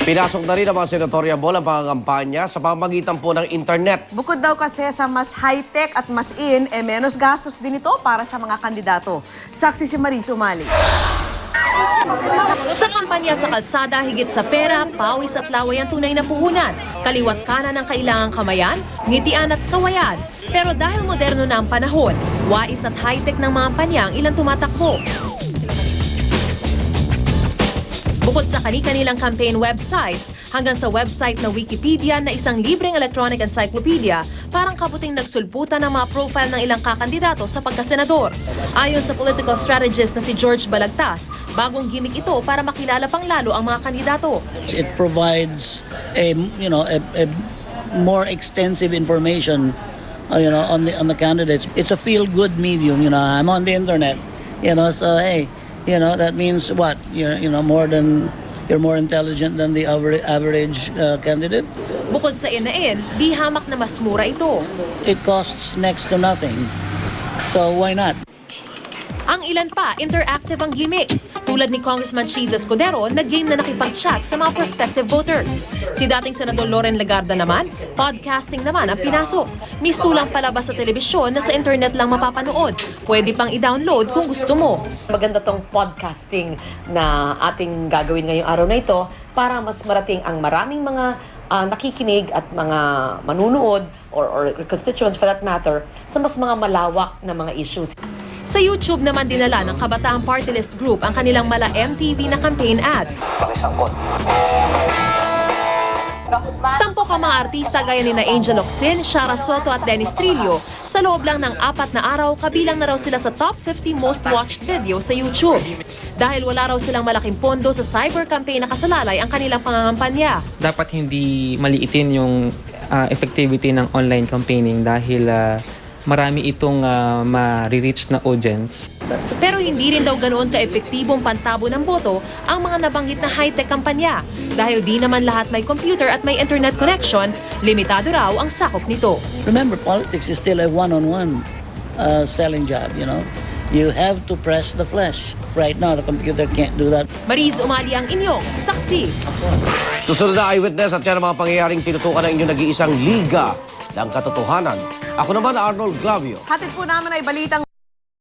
Pinasok na rin ang mga senatoriable ang pangangampanya sa pamamagitan po ng internet. Bukod daw kasi sa mas high-tech at mas menos gastos din ito para sa mga kandidato. Saksi si Maris Umali. Sa kampanya sa kalsada, higit sa pera, pawis at laway ang tunay na puhunan. Kaliwat kanan ang kailangang kamayan, ngitian at kawayan. Pero dahil moderno na ang panahon, wais at high-tech ng mga panyang ilang tumatakbo. Bukod sa kani-kanilang campaign websites, hanggang sa website na Wikipedia na isang libreng electronic encyclopedia, parang kabuting nagsulputan ng mga profile ng ilang kakandidato sa pagkasenador. Ayon sa political strategist na si George Balagtas, bagong gimmick ito para makilala pang lalo ang mga kandidato. It provides a more extensive information on the candidates. It's a feel-good medium. I'm on the internet. So hey. That means what? You're more intelligent than the average candidate. Bukod sa inain, di hamak na mas mura ito. It costs next to nothing. So why not? Ang ilan pa, interactive ang gimmick. Tulad ni Congressman Cheese Escudero na game na nakipag-chat sa mga prospective voters. Si dating Senador Loren Legarda naman, podcasting naman ang pinasok. Mistulang palabas sa telebisyon na sa internet lang mapapanood. Pwede pang i-download kung gusto mo. Maganda tong podcasting na ating gagawin ngayong araw na ito para mas marating ang maraming mga nakikinig at mga manunood or constituents for that matter sa mas mga malawak na mga issues. Sa YouTube naman dinala ng Kabataang Party List Group ang kanilang mala MTV na campaign ad. Pakisangkot. Tampok ang mga artista gaya ni na Angel Locsin, Shara Soto at Dennis Trillo. Sa loob lang ng 4 na araw, kabilang na raw sila sa top 50 most watched video sa YouTube. Dahil wala raw silang malaking pondo sa cyber campaign na kasalalay ang kanilang pangangampanya. Dapat hindi maliitin yung effectivity ng online campaigning dahil marami itong ma-reach na audience. Pero hindi rin daw ganoon ka-epektibong pantabo ng boto ang mga nabanggit na high-tech kampanya. Dahil di naman lahat may computer at may internet connection, limitado raw ang sakop nito. Remember, politics is still a one-on-one selling job. You have to press the flesh. Right now, the computer can't do that. Maris Umali ang inyong saksi. Susunod na eyewitness at yan ang mga pangyayaring tinutukan ng inyong nag-iisang liga ng katotohanan. Ako naman, Arnold Glavio. Hatid po namin ay balitang